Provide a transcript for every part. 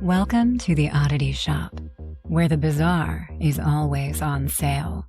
Welcome to the Oddity Shop, where the bizarre is always on sale.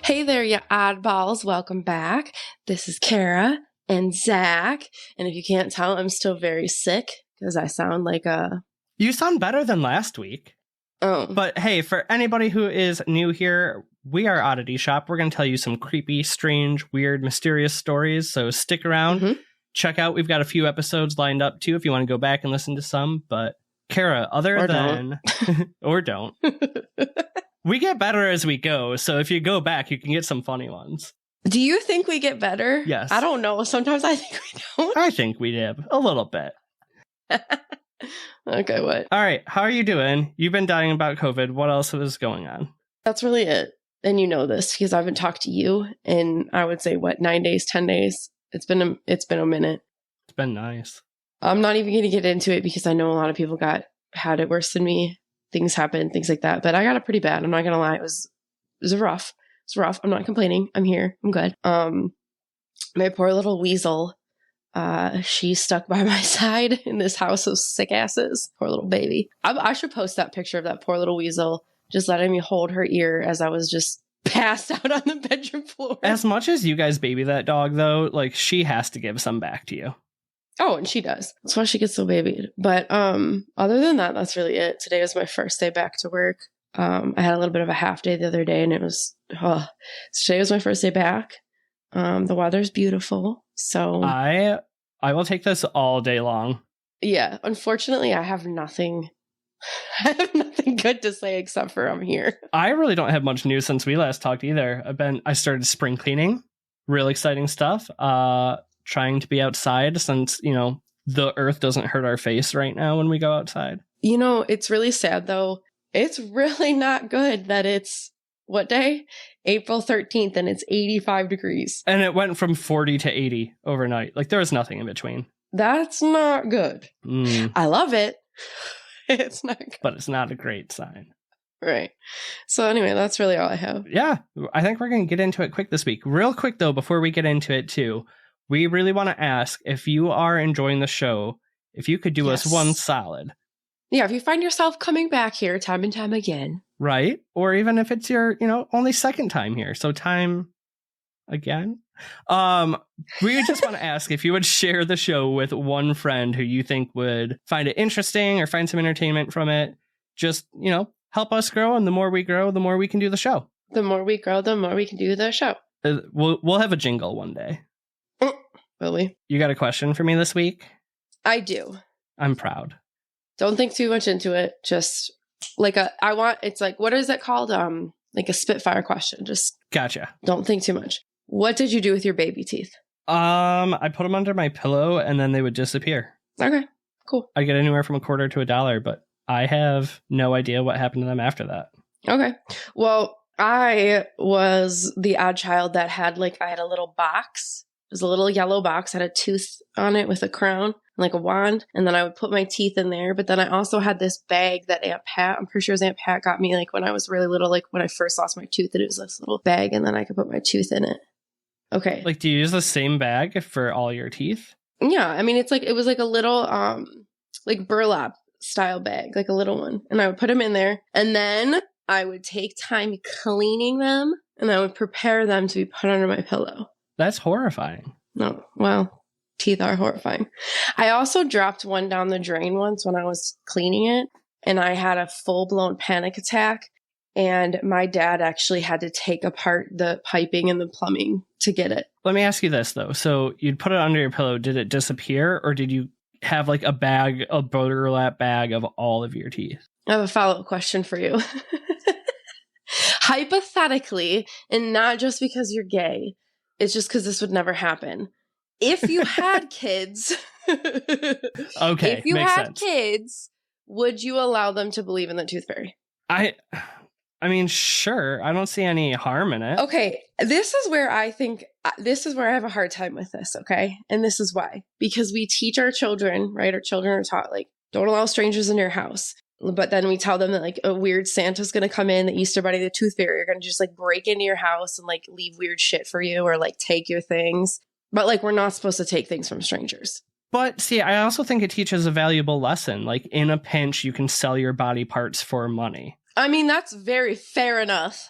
Hey there, you oddballs. Welcome back. This is Kara and Zach. And if you can't tell, I'm still very sick because I sound like a... You sound better than last week. Oh. But hey, for anybody who is new here, we are Oddity Shop. We're going to tell you some creepy, strange, weird, mysterious stories. So stick around. Check out. We've got a few episodes lined up too if you want to go back and listen to some. But Kara, other than... or don't. We get better as we go, so if you go back, you can get some funny ones. Do you think we get better? Yes. I don't know. Sometimes I think we don't. I think we did. A little bit. Okay, what? All right, how are you doing? You've been dying about COVID. What else is going on? That's really it. And you know this, because I haven't talked to you in, I would say, 9 days, 10 days? It's been a minute. It's been nice. I'm not even going to get into it, because I know a lot of people had it worse than me. Things happen, things like that. But I got it pretty bad. I'm not going to lie. It was rough. It's rough. I'm not complaining. I'm here. I'm good. My poor little weasel, she stuck by my side in this house of sick asses. Poor little baby. I should post that picture of that poor little weasel just letting me hold her ear as I was just passed out on the bedroom floor. As much as you guys baby that dog, though, like, she has to give some back to you. Oh, and she does. That's why she gets so babied. But other than that, that's really it. Today was my first day back to work. I had a little bit of a half day the other day, and it was... Today was my first day back. The weather's beautiful, so... I will take this all day long. Yeah, unfortunately, I have nothing... I have nothing good to say except for I'm here. I really don't have much news since we last talked either. I started spring cleaning. Real exciting stuff. Trying to be outside since, the earth doesn't hurt our face right now when we go outside. It's really sad, though. It's really not good that it's, what day? April 13th, and it's 85 degrees. And it went from 40 to 80 overnight. Like, there was nothing in between. That's not good. I love it. It's not good. But it's not a great sign. Right. So anyway, that's really all I have. Yeah, I think we're going to get into it quick this week. Real quick, though, before we get into it, too. We really want to ask, if you are enjoying the show, if you could do us one solid. Yeah, if you find yourself coming back here time and time again. Right. Or even if it's your, only second time here. So time again. We just want to ask if you would share the show with one friend who you think would find it interesting or find some entertainment from it. Just, help us grow. And the more we grow, the more we can do the show. The more we grow, the more we can do the show. We'll have a jingle one day. Will we? You got a question for me this week? I do. I'm proud. Don't think too much into it. Just it's like, what is it called? Like a spitfire question. Just gotcha. Don't think too much. What did you do with your baby teeth? I put them under my pillow and then they would disappear. Okay, cool. I get anywhere from $0.25 to $1, but I have no idea what happened to them after that. Okay. Well, I was the odd child that had I had a little box. It was a little yellow box, had a tooth on it with a crown, like a wand, and then I would put my teeth in there. But then I also had this bag that Aunt Pat, I'm pretty sure it was Aunt Pat, got me when I was really little, when I first lost my tooth, and it was this little bag, and then I could put my tooth in it. Okay. Do you use the same bag for all your teeth? Yeah, I mean, it was a little burlap style bag, a little one, and I would put them in there, and then I would take time cleaning them, and I would prepare them to be put under my pillow. That's horrifying. No, well, teeth are horrifying. I also dropped one down the drain once when I was cleaning it, and I had a full-blown panic attack, and my dad actually had to take apart the piping and the plumbing to get it. Let me ask you this, though. So you'd put it under your pillow. Did it disappear, or did you have a burlap bag of all of your teeth? I have a follow-up question for you. Hypothetically, and not just because you're gay, it's just because this would never happen. If you had kids, okay, if you makes had sense. kids, would you allow them to believe in the tooth fairy? I mean, sure. I don't see any harm in it. Okay, this is where I have a hard time with this, okay? And this is why. Because we teach our children, right? Our children are taught, don't allow strangers in your house. But then we tell them that like a weird Santa's going to come in, the Easter Bunny, the Tooth Fairy are going to just like break into your house and like leave weird shit for you or like take your things. But like we're not supposed to take things from strangers. But see, I also think it teaches a valuable lesson. Like in a pinch, you can sell your body parts for money. I mean, that's very fair enough.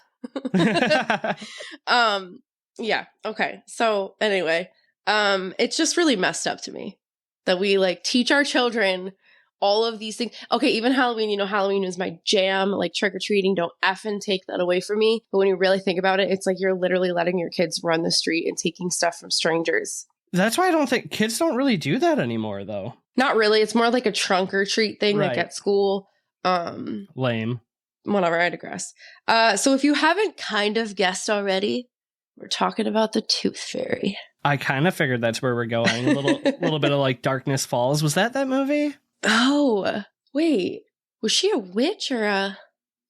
Yeah. Okay. So anyway, it's just really messed up to me that we like teach our children all of these things. Okay, even Halloween, you know, Halloween is my jam, like trick-or-treating. Don't effing take that away from me. But when you really think about it, it's like you're literally letting your kids run the street and taking stuff from strangers. That's why I don't think kids don't really do that anymore, though. Not really. It's more like a trunk or treat thing, Right. like at school. Lame. Whatever, I digress. So if you haven't kind of guessed already, we're talking about the Tooth Fairy. I kind of figured that's where we're going. A little bit of like Darkness Falls. Was that movie? Oh, wait. Was she a witch or a...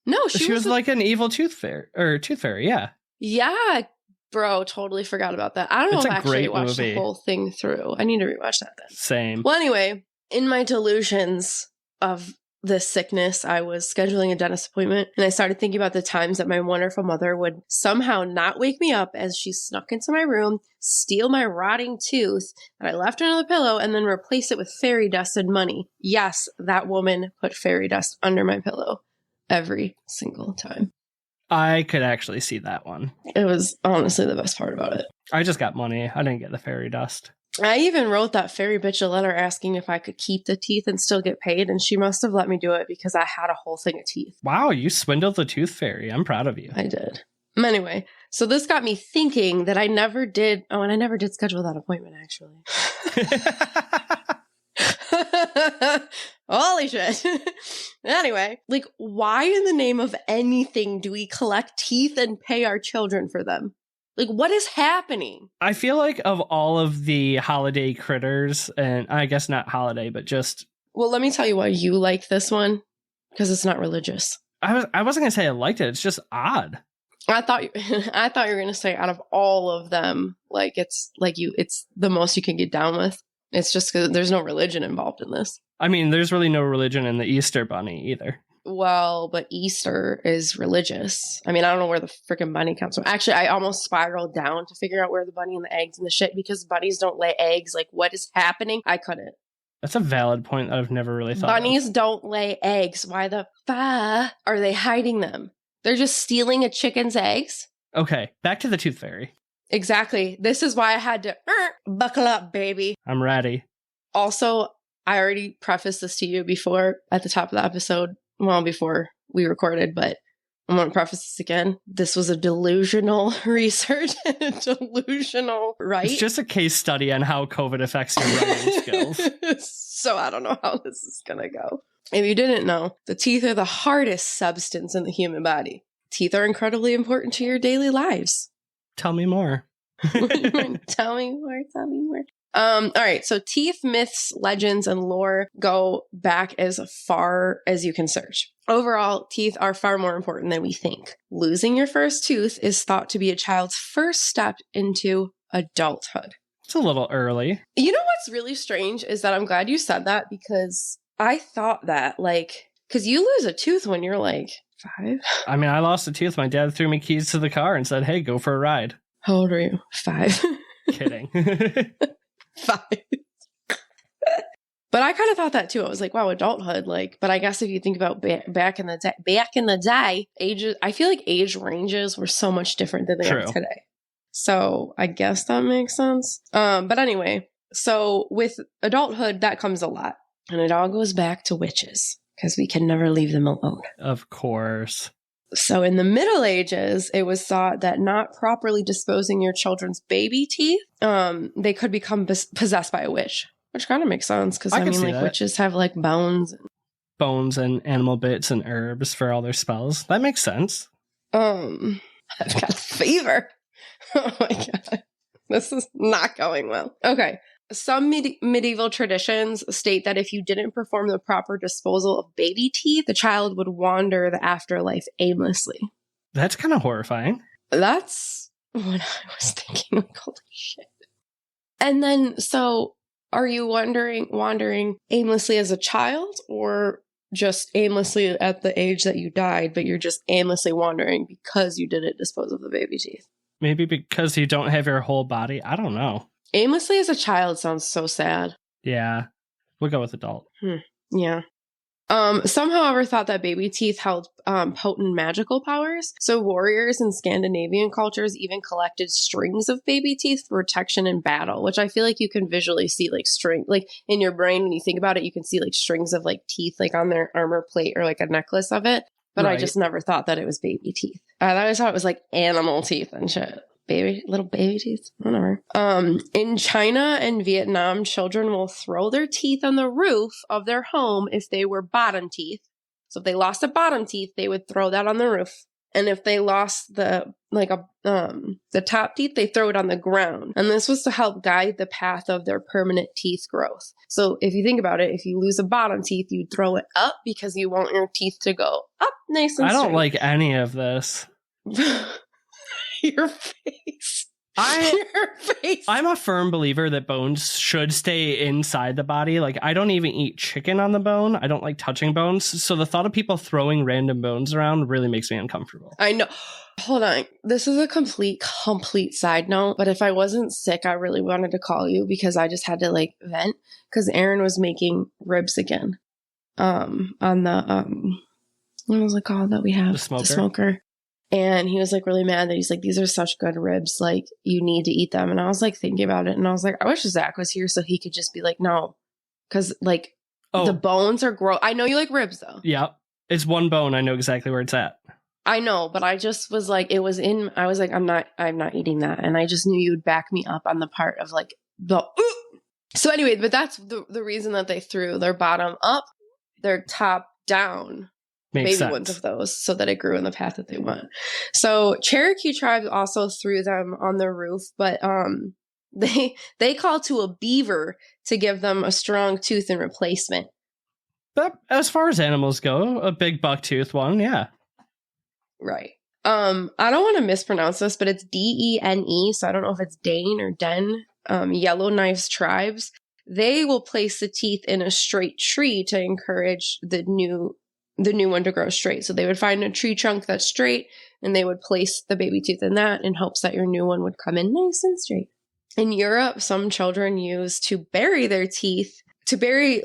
No, She was like an evil tooth fairy, yeah. Yeah, bro, totally forgot about that. I don't know It's if a I actually great watched movie. the whole thing through. I need to rewatch that then. Same. Well, anyway, in my delusions of this sickness, I was scheduling a dentist appointment, and I started thinking about the times that my wonderful mother would somehow not wake me up as she snuck into my room, steal my rotting tooth that I left under the pillow, and then replace it with fairy dust and money. Yes, that woman put fairy dust under my pillow every single time. I could actually see that one. It was honestly the best part about it. I just got money. I didn't get the fairy dust. I even wrote that fairy bitch a letter asking if I could keep the teeth and still get paid, and she must have let me do it because I had a whole thing of teeth. Wow, you swindled the tooth fairy. I'm proud of you. I did. Anyway, so this got me thinking that I never did... Oh, and I never did schedule that appointment, actually. Holy shit. Anyway, like, why in the name of anything do we collect teeth and pay our children for them? Like, what is happening? I feel like of all of the holiday critters, and I guess not holiday, but just... Well, let me tell you why you like this one. Because it's not religious. I wasn't going to say I liked it. It's just odd. I thought you were going to say out of all of them, like, it's the most you can get down with. It's just because there's no religion involved in this. I mean, there's really no religion in the Easter Bunny either. Well, but Easter is religious. I mean, I don't know where the freaking bunny comes from. Actually, I almost spiraled down to figure out where the bunny and the eggs and the shit, because bunnies don't lay eggs. Like, what is happening? I couldn't. That's a valid point that I've never really thought Bunnies of. don't lay eggs. Why the fuck are they hiding them? They're just stealing a chicken's eggs? Okay, back to the tooth fairy. Exactly. This is why I had to buckle up, baby. I'm ready. Also, I already prefaced this to you before at the top of the episode. Well, before we recorded, but I'm going to preface this again. This was a delusional research and a delusional write. It's just a case study on how COVID affects your writing skills. So I don't know how this is going to go. If you didn't know, the teeth are the hardest substance in the human body. Teeth are incredibly important to your daily lives. Tell me more. Tell me more. All right. So teeth, myths, legends, and lore go back as far as you can search. Overall, teeth are far more important than we think. Losing your first tooth is thought to be a child's first step into adulthood. It's a little early. You know what's really strange is that I'm glad you said that, because I thought that, like, because you lose a tooth when you're like 5. I mean, I lost a tooth. My dad threw me keys to the car and said, hey, go for a ride. How old are you? 5. Kidding. 5. But I kind of thought that too. I was like, wow, adulthood. Like, but I guess if you think about back in the day, ages, I feel like age ranges were so much different than they are today. So I guess that makes sense. But anyway, so with adulthood, that comes a lot. And it all goes back to witches, because we can never leave them alone. Of course. So in the Middle Ages, it was thought that not properly disposing your children's baby teeth, they could become possessed by a witch, which kind of makes sense, because I mean, like, witches have like bones and animal bits and herbs for all their spells. That makes sense. I've got a fever. Oh my god, this is not going well. Okay. Some medieval traditions state that if you didn't perform the proper disposal of baby teeth, the child would wander the afterlife aimlessly. That's kind of horrifying. That's what I was thinking. Like, holy shit. And then, so are you wandering aimlessly as a child, or just aimlessly at the age that you died, but you're just aimlessly wandering because you didn't dispose of the baby teeth. Maybe because you don't have your whole body. I don't know. Aimlessly as a child sounds so sad. Yeah. We'll go with adult. Yeah. Some, however, thought that baby teeth held potent magical powers. So warriors in Scandinavian cultures even collected strings of baby teeth for protection in battle, which I feel like you can visually see like string, like in your brain when you think about it, you can see like strings of like teeth like on their armor plate or like a necklace of it. But I just never thought that it was baby teeth. I always thought it was like animal teeth and shit. Little baby teeth, whatever. In China and Vietnam, children will throw their teeth on the roof of their home if they were bottom teeth. So if they lost a bottom teeth, they would throw that on the roof. And if they lost the top teeth, they throw it on the ground. And this was to help guide the path of their permanent teeth growth. So if you think about it, if you lose a bottom teeth, you'd throw it up because you want your teeth to go up nice and straight. I don't like any of this. Your face. Your face. I'm a firm believer that bones should stay inside the body. Like, I don't even eat chicken on the bone. I don't like touching bones. So the thought of people throwing random bones around really makes me uncomfortable. I know. Hold on. This is a complete side note. But if I wasn't sick, I really wanted to call you because I just had to like vent because Aaron was making ribs again. On the what was it called that we have? The smoker. And he was like really mad that he's like, these are such good ribs. Like, you need to eat them. And I was like thinking about it. And I was like, I wish Zach was here so he could just be like, no. Because like the bones are gross. I know you like ribs though. Yeah. It's one bone. I know exactly where it's at. I know. But I just was like, I was like, I'm not eating that. And I just knew you'd back me up on the part of like So anyway, but that's the reason that they threw their bottom up, their top down. Makes sense. Ones of those so that it grew in the path that they want. So Cherokee tribes also threw them on the roof, but they called to a beaver to give them a strong tooth in replacement. But as far as animals go, a big buck-toothed one, yeah. Right. I don't want to mispronounce this, but it's Dene, so I don't know if it's Dane or Den. Yellowknives tribes. They will place the teeth in a straight tree to encourage the new one to grow straight. So they would find a tree trunk that's straight and they would place the baby tooth in that in hopes that your new one would come in nice and straight. In Europe, some children used to bury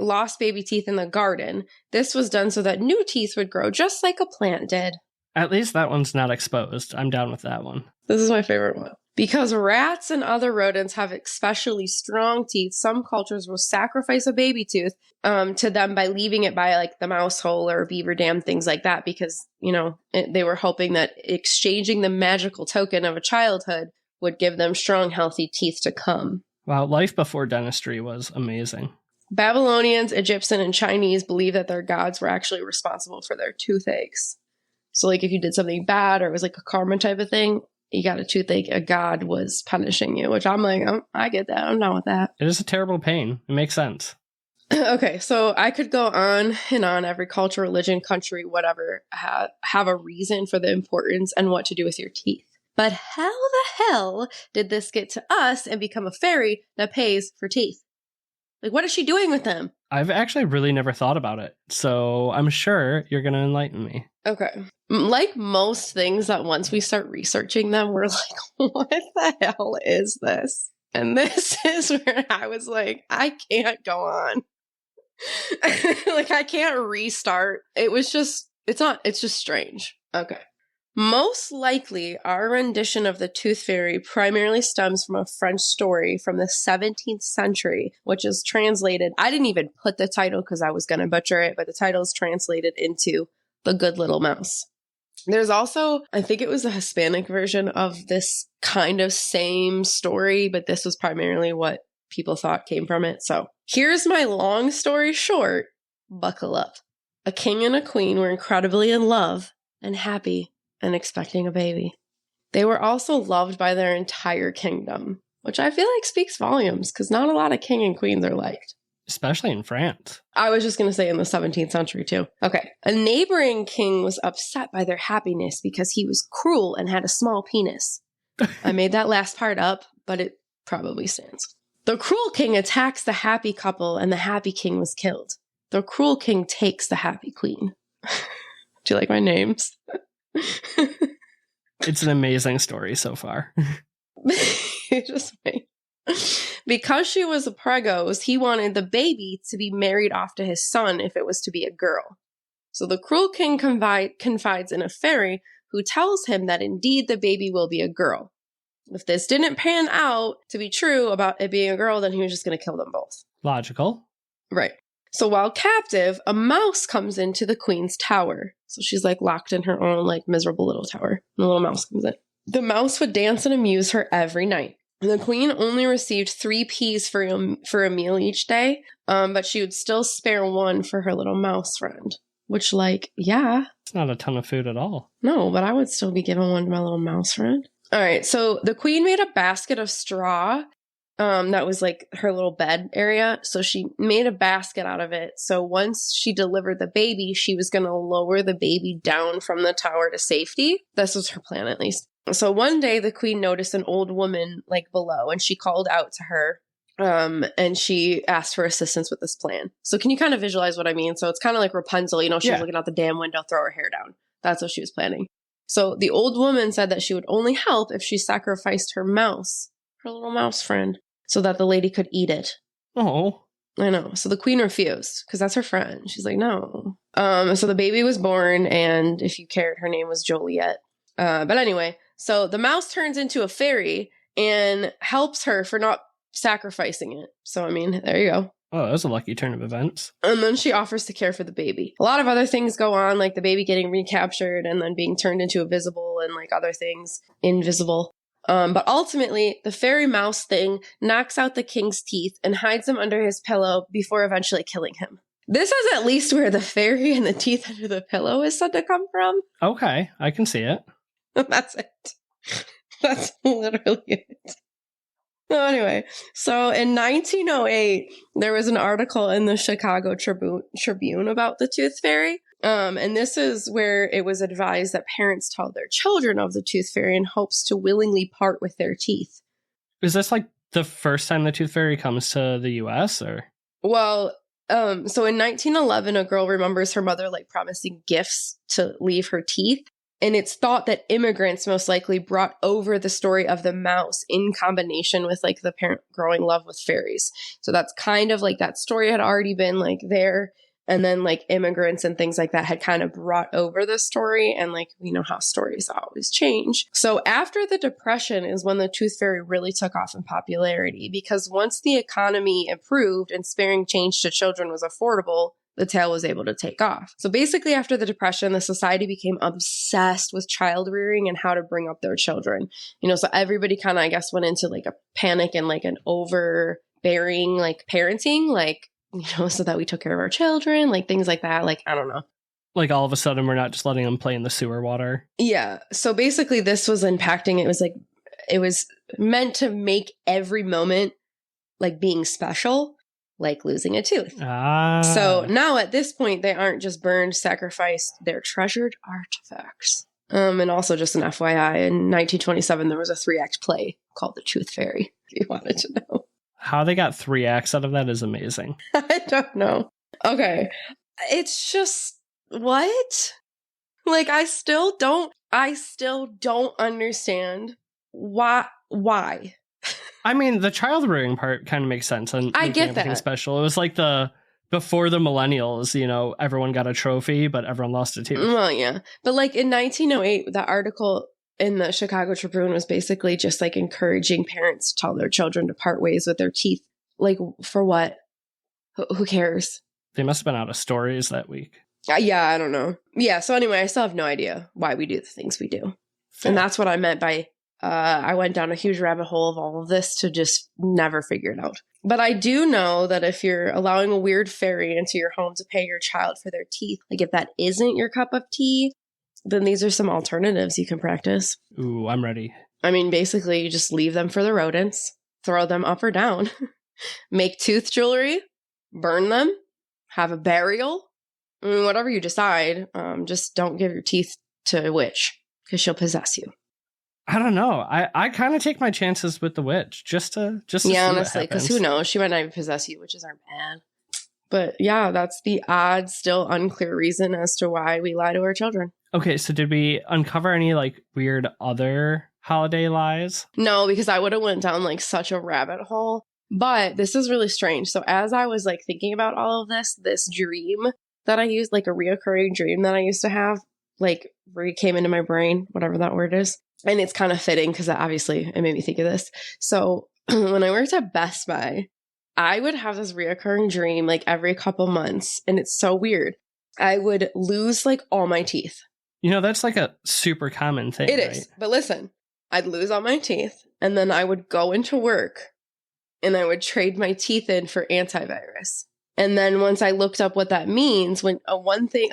lost baby teeth in the garden. This was done so that new teeth would grow just like a plant did. At least that one's not exposed. I'm down with that one. This is my favorite one. Because rats and other rodents have especially strong teeth, some cultures will sacrifice a baby tooth to them by leaving it by like the mouse hole or beaver dam, things like that, because, you know, they were hoping that exchanging the magical token of a childhood would give them strong, healthy teeth to come. Wow, life before dentistry was amazing. Babylonians, Egyptian, and Chinese believed that their gods were actually responsible for their toothaches. So like if you did something bad or it was like a karma type of thing, you got a toothache, a god was punishing you, which I'm like, I get that. I'm down with that. It is a terrible pain. It makes sense. Okay, so I could go on and on. Every culture, religion, country, whatever, have a reason for the importance and what to do with your teeth. But how the hell did this get to us and become a fairy that pays for teeth? Like, what is she doing with them? I've actually really never thought about it, so I'm sure you're going to enlighten me. Okay. Like most things that once we start researching them, we're like, what the hell is this? And this is where I was like, I can't go on. Like, I can't restart. It's just strange. Okay. Most likely, our rendition of the Tooth Fairy primarily stems from a French story from the 17th century, which is translated. I didn't even put the title because I was going to butcher it, but the title is translated into The Good Little Mouse. There's also, I think it was a Hispanic version of this kind of same story, but this was primarily what people thought came from it. So here's my long story short. Buckle up. A king and a queen were incredibly in love and happy and expecting a baby. They were also loved by their entire kingdom, which I feel like speaks volumes because not a lot of king and queens are liked. Especially in France. I was just going to say in the 17th century too. Okay. A neighboring king was upset by their happiness because he was cruel and had a small penis. I made that last part up, but it probably stands. The cruel king attacks the happy couple and the happy king was killed. the cruel king takes the happy queen. Do you like my names? It's an amazing story so far. Just wait. Because she was a pregos, he wanted the baby to be married off to his son if it was to be a girl. So the cruel king confides in a fairy who tells him that indeed the baby will be a girl. If this didn't pan out to be true about it being a girl, then he was just going to kill them both. Logical. Right. So while captive, a mouse comes into the queen's tower. So she's like locked in her own like miserable little tower. And the little mouse comes in. The mouse would dance and amuse her every night. The queen only received 3 peas for a meal each day, but she would still spare 1 for her little mouse friend. Which, like, yeah. It's not a ton of food at all. No, but I would still be giving 1 to my little mouse friend. All right, so the queen made a basket of straw that was like her little bed area. So she made a basket out of it. So once she delivered the baby, she was going to lower the baby down from the tower to safety. This was her plan, at least. So one day the queen noticed an old woman like below, and she called out to her. And she asked for assistance with this plan. So can you kind of visualize what I mean? So it's kind of like Rapunzel, you know, she was looking out the damn window, throw her hair down. That's what she was planning. So the old woman said that she would only help if she sacrificed her mouse, her little mouse friend, so that the lady could eat it. Oh. I know. So the queen refused because that's her friend. She's like, no. So the baby was born, and if you cared, her name was Joliet. But anyway, so the mouse turns into a fairy and helps her for not sacrificing it. So, I mean, there you go. Oh, that was a lucky turn of events. And then she offers to care for the baby. A lot of other things go on, like the baby getting recaptured and then being turned into a visible and like other things invisible. But ultimately, the fairy mouse thing knocks out the king's teeth and hides them under his pillow before eventually killing him. This is at least where the fairy and the teeth under the pillow is said to come from. Okay, I can see it. That's it. That's literally it. So anyway, so in 1908, there was an article in the Chicago Tribune about the Tooth Fairy. And this is where it was advised that parents tell their children of the Tooth Fairy in hopes to willingly part with their teeth. Is this like the first time the Tooth Fairy comes to the US, or? Well, so in 1911, a girl remembers her mother like promising gifts to leave her teeth. And it's thought that immigrants most likely brought over the story of the mouse in combination with like the parent growing love with fairies. So that's kind of like that story had already been like there. And then like immigrants and things like that had kind of brought over the story. And like, we know how stories always change. So after the Depression is when the Tooth Fairy really took off in popularity, because once the economy improved and sparing change to children was affordable, the tale was able to take off. So basically after the Depression, the society became obsessed with child rearing and how to bring up their children. You know, so everybody kind of, I guess, went into like a panic and like an overbearing like parenting, like, you know, so that we took care of our children, like things like that. Like, I don't know. Like all of a sudden we're not just letting them play in the sewer water. Yeah. So basically this was impacting. It was like, it was meant to make every moment like being special, like losing a tooth. So now at this point, they aren't just burned, sacrificed, they're treasured artifacts. And also just an FYI, in 1927, there was a 3-act play called The Tooth Fairy, if you wanted to know. How they got 3 acts out of that is amazing. I don't know. Okay. It's just, what? Like, I still don't understand why. I mean, the child rearing part kind of makes sense. And I get that. Special. It was like before the millennials, you know, everyone got a trophy, but everyone lost a tooth. Well, yeah. But like in 1908, the article in the Chicago Tribune was basically just like encouraging parents to tell their children to part ways with their teeth. Like, for what? Who cares? They must have been out of stories that week. Yeah, I don't know. Yeah, so anyway, I still have no idea why we do the things we do. Fair. And that's what I meant by I went down a huge rabbit hole of all of this to just never figure it out. But I do know that if you're allowing a weird fairy into your home to pay your child for their teeth, like if that isn't your cup of tea, then these are some alternatives you can practice. Ooh, I'm ready. I mean, basically, you just leave them for the rodents, throw them up or down, make tooth jewelry, burn them, have a burial. I mean, whatever you decide, just don't give your teeth to a witch because she'll possess you. I don't know. I kind of take my chances with the witch just to yeah, honestly, because who knows? She might not even possess you, witches aren't bad. But yeah, that's the odd, still unclear reason as to why we lie to our children. Okay, so did we uncover any like weird other holiday lies? No, because I would have went down like such a rabbit hole. But this is really strange. So as I was like thinking about all of this dream that I used, like a reoccurring dream that I used to have, like came into my brain, whatever that word is. And it's kind of fitting because obviously it made me think of this. So when I worked at Best Buy, I would have this reoccurring dream like every couple months. And it's so weird. I would lose like all my teeth. You know, that's like a super common thing. It is. But listen, I'd lose all my teeth and then I would go into work and I would trade my teeth in for antivirus. And then once I looked up what that means, when a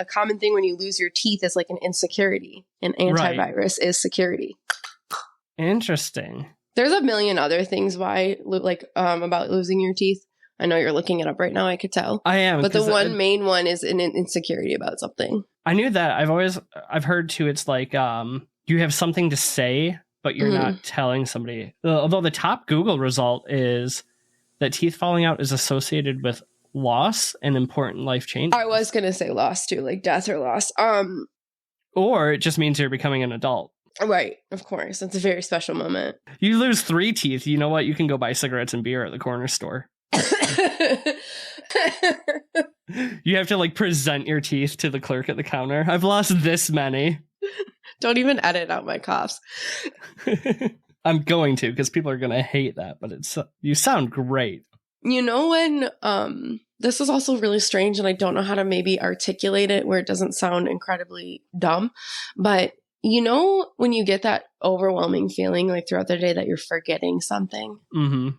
common thing when you lose your teeth is like an insecurity. And antivirus is security. Interesting. There's a million other things why, like, about losing your teeth. I know you're looking it up right now, I could tell. I am. But the main one is an insecurity about something. I knew that. I've heard too, it's like you have something to say, but you're not telling somebody. Although the top Google result is that teeth falling out is associated with loss and important life changes. I was going to say loss too, like death or loss. Or it just means you're becoming an adult. Right, of course. It's a very special moment. You lose 3 teeth. You know what? You can go buy cigarettes and beer at the corner store. You have to like present your teeth to the clerk at the counter. I've lost this many. Don't even edit out my coughs. I'm going to, because people are going to hate that, but you sound great. You know when, this is also really strange and I don't know how to maybe articulate it where it doesn't sound incredibly dumb, but you know when you get that overwhelming feeling like throughout the day that you're forgetting something? Mm-hmm.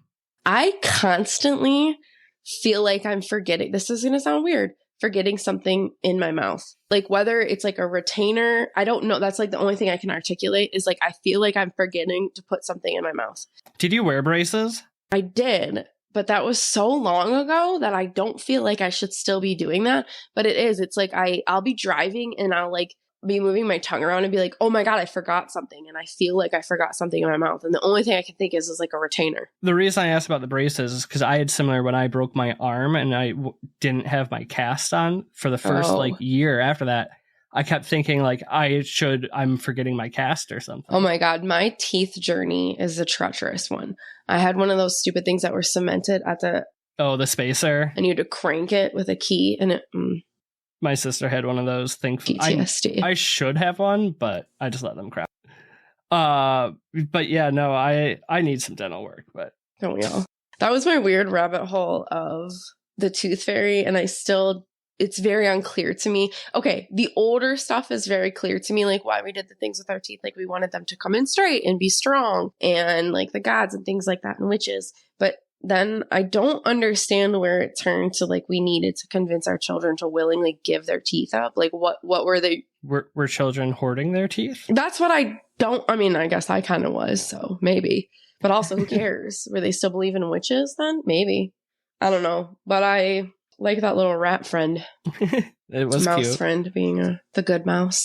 I constantly feel like I'm forgetting. This is going to sound weird. Forgetting something in my mouth. Like whether it's like a retainer, I don't know. That's like the only thing I can articulate is like I feel like I'm forgetting to put something in my mouth. Did you wear braces? I did, but that was so long ago that I don't feel like I should still be doing that. But it is. It's like I'll be driving and I'll like be moving my tongue around and be like, oh my God, I forgot something. And I feel like I forgot something in my mouth. And the only thing I can think is like a retainer. The reason I asked about the braces is because I had similar when I broke my arm and I didn't have my cast on for the first like year after that. I kept thinking like I'm forgetting my cast or something. Oh my God. My teeth journey is a treacherous one. I had one of those stupid things that were cemented at the spacer. And you had to crank it with a key and it... My sister had one of those. PTSD. I should have one, but I just let them crap. But yeah, no, I need some dental work, but don't we all? That was my weird rabbit hole of the tooth fairy, and it's very unclear to me. Okay, the older stuff is very clear to me, like why we did the things with our teeth, like we wanted them to come in straight and be strong, and like the gods and things like that, and witches. But then I don't understand where it turned to like we needed to convince our children to willingly give their teeth up. Like what were they? Were children hoarding their teeth? That's what I guess I kind of was, so maybe. But also, who cares? Were they still believing in witches then? Maybe. I don't know. But I like that little rat friend. It was mouse cute. Friend being the good mouse.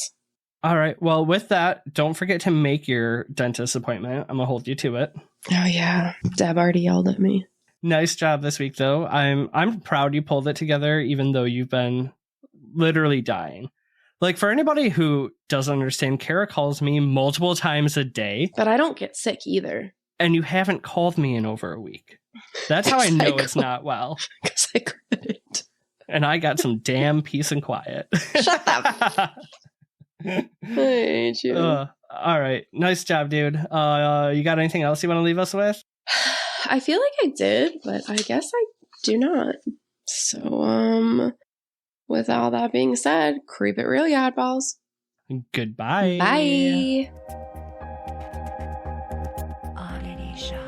All right. Well, with that, don't forget to make your dentist appointment. I'm going to hold you to it. Oh, yeah. Deb already yelled at me. Nice job this week, though. I'm proud you pulled it together, even though you've been literally dying. Like, for anybody who doesn't understand, Kara calls me multiple times a day. But I don't get sick either. And you haven't called me in over a week. That's how I know it's not well. Because I couldn't. And I got some damn peace and quiet. Shut up. I hate you. All right. Nice job, dude. You got anything else you want to leave us with? I feel like I did, but I guess I do not. So, with all that being said, creep it real, you oddballs. Goodbye. Bye. Oddity Shop.